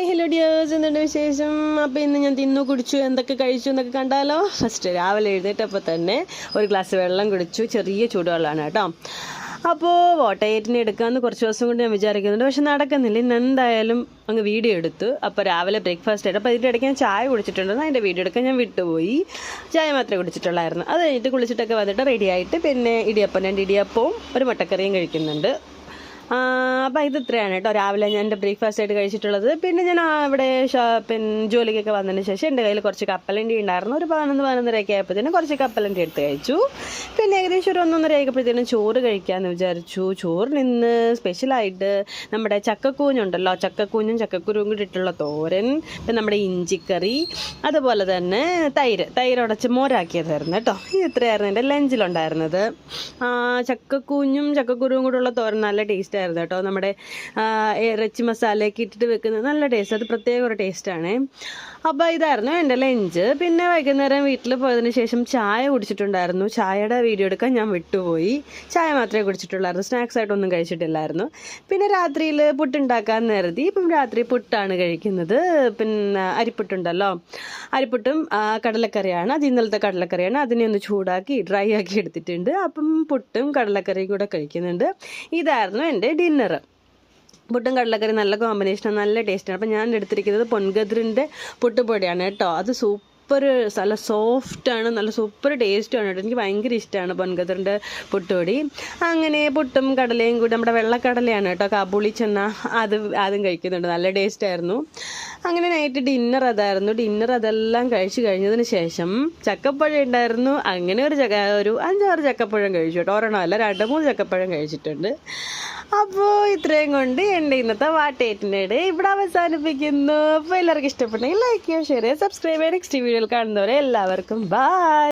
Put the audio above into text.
Hi hello dears, എന്തുണ്ട് വിശേഷം? അപ്പോൾ ഇന്ന് ഞാൻ തിന്നു കുടിച്ചു എന്തൊക്കെ കഴിച്ചു എന്നൊക്കെ കണ്ടാലോ. ഫസ്റ്റ് രാവിലെ എഴുന്നേറ്റപ്പോൾ തന്നെ ഒരു ഗ്ലാസ് വെള്ളം കുടിച്ചു. ചെറിയ ചൂടുവെള്ളമാണ് കേട്ടോ. അപ്പോൾ വോട്ടയറ്റിന് എടുക്കാമെന്ന് കുറച്ച് ദിവസം കൊണ്ട് ഞാൻ വിചാരിക്കുന്നുണ്ട്, പക്ഷെ നടക്കുന്നില്ല. ഇന്ന് എന്തായാലും അങ്ങ് വീഡിയോ എടുത്തു. അപ്പോൾ രാവിലെ ബ്രേക്ക്ഫാസ്റ്റ് ആയിട്ട് അപ്പോൾ ഇതിൻ്റെ ഇടയ്ക്ക് ഞാൻ ചായ കുടിച്ചിട്ടുണ്ടെന്ന് അതിൻ്റെ വീഡിയോ എടുക്കാൻ ഞാൻ വിട്ടുപോയി. ചായ മാത്രമേ കുടിച്ചിട്ടുള്ളായിരുന്നു. അത് കഴിഞ്ഞിട്ട് കുളിച്ചിട്ടൊക്കെ വന്നിട്ട് റെഡി ആയിട്ട് പിന്നെ രണ്ട് ഇടിയപ്പവും ഒരു മുട്ടക്കറിയും കഴിക്കുന്നുണ്ട്. അപ്പോൾ ഇത് ഇത്രയാണ് കേട്ടോ രാവിലെ ഞാൻ എൻ്റെ ബ്രേക്ക്ഫാസ്റ്റ് ആയിട്ട് കഴിച്ചിട്ടുള്ളത്. പിന്നെ ഞാൻ ഇവിടെ ജോലിക്കൊക്കെ വന്നതിന് ശേഷം എൻ്റെ കയ്യിൽ കുറച്ച് കപ്പലണ്ടി ഉണ്ടായിരുന്നു. ഒരു 11-11:30 ആയപ്പോഴത്തേനും കുറച്ച് കപ്പലണ്ടി എടുത്ത് കഴിച്ചു. പിന്നെ ഏകദേശം ഒരു 1-1:30 ആയപ്പോഴത്തേനും ചോറ് കഴിക്കാമെന്ന് വിചാരിച്ചു. ചോറിന് ഇന്ന് സ്പെഷ്യലായിട്ട് നമ്മുടെ ചക്കക്കൂഞ്ഞുണ്ടല്ലോ, ചക്കക്കൂഞ്ഞും ചക്കക്കുരുവും കൂടി ഇട്ടുള്ള തോരൻ, പിന്നെ നമ്മുടെ ഇഞ്ചിക്കറി, അതുപോലെ തന്നെ തൈര് ഉടച്ച് മോരാക്കിയതായിരുന്നു കേട്ടോ. ഇത് ഇത്രയായിരുന്നു എൻ്റെ ലഞ്ചിലുണ്ടായിരുന്നത്. ചക്കക്കൂഞ്ഞും ചക്കക്കുരുവും കൂടെയുള്ള തോരൻ നല്ല ടേസ്റ്റ് ആയിരുന്നു കേട്ടോ. നമ്മുടെ ഇറച്ചി മസാലയൊക്കെ ഇട്ടിട്ട് വെക്കുന്നത് നല്ല ടേസ്റ്റ്, അത് പ്രത്യേക ഒരു ടേസ്റ്റാണ്. അപ്പോൾ ഇതായിരുന്നു എൻ്റെ ലഞ്ച്. പിന്നെ വൈകുന്നേരം വീട്ടിൽ പോയതിന് ശേഷം ചായ കുടിച്ചിട്ടുണ്ടായിരുന്നു. ചായയുടെ വീഡിയോ എടുക്കാൻ ഞാൻ വിട്ടുപോയി. ചായ മാത്രമേ കുടിച്ചിട്ടുള്ളായിരുന്നു, സ്നാക്സ് ആയിട്ടൊന്നും കഴിച്ചിട്ടില്ലായിരുന്നു. പിന്നെ രാത്രിയിൽ പുട്ടുണ്ടാക്കാൻ കരുതി. ഇപ്പം രാത്രി പുട്ടാണ് കഴിക്കുന്നത്. പിന്നെ അരിപ്പുട്ടുണ്ടല്ലോ, അരിപ്പുട്ടും കടലക്കറിയാണ്. അത് ഇന്നലത്തെ കടലക്കറിയാണ്. അതിനെ ഒന്ന് ചൂടാക്കി ഡ്രൈ ആക്കി എടുത്തിട്ടുണ്ട്. അപ്പം പുട്ടും കടലക്കറിയും കൂടെ കഴിക്കുന്നുണ്ട്. ഇതായിരുന്നു എൻ്റെ ഡിന്നർ. പുട്ടും കടലക്കറി നല്ല കോമ്പിനേഷനാണ്, നല്ല ടേസ്റ്റാണ്. അപ്പം ഞാൻ എടുത്തിരിക്കുന്നത് പൊൻകതിറിൻ്റെ പുട്ടുപൊടിയാണ് കേട്ടോ. അത് നല്ല സോഫ്റ്റാണ്, നല്ല സൂപ്പർ ടേസ്റ്റുമാണ് കേട്ടോ. എനിക്ക് ഭയങ്കര ഇഷ്ടമാണ് പൊൻകതിറിൻ്റെ പുട്ടുപൊടി. അങ്ങനെ പുട്ടും കടലയും കൂടി, നമ്മുടെ വെള്ളക്കടലയാണ് കേട്ടോ, കാബൂളി ചെന്ന, അതും കഴിക്കുന്നുണ്ട്. നല്ല ടേസ്റ്റായിരുന്നു. അങ്ങനെ നൈറ്റ് ഡിന്നർ അതായിരുന്നു. ഡിന്നർ അതെല്ലാം കഴിച്ചു കഴിഞ്ഞതിന് ശേഷം ചക്കപ്പഴം ഉണ്ടായിരുന്നു. അങ്ങനെ ഒരു 5-6 ചക്കപ്പഴം കഴിച്ചു കേട്ടോ. ഒരെണ്ണമല്ല, 2-3 ചക്കപ്പഴം കഴിച്ചിട്ടുണ്ട്. അപ്പോൾ ഇത്രയും കൊണ്ട് എൻ്റെ ഇന്നത്തെ വാട്ടേറ്റിൻ്റെ ഡേ ഇവിടെ അവസാനിപ്പിക്കുന്നു. അപ്പോൾ എല്ലാവർക്കും ഇഷ്ടപ്പെട്ടെങ്കിൽ ലൈക്ക് ചെയ്യുക, ഷെയർ ചെയ്യുക, സബ്സ്ക്രൈബ് ചെയ്യുക. നെക്സ്റ്റ് വീഡിയോയിൽ കാണുന്നവരെ എല്ലാവർക്കും ബൈ.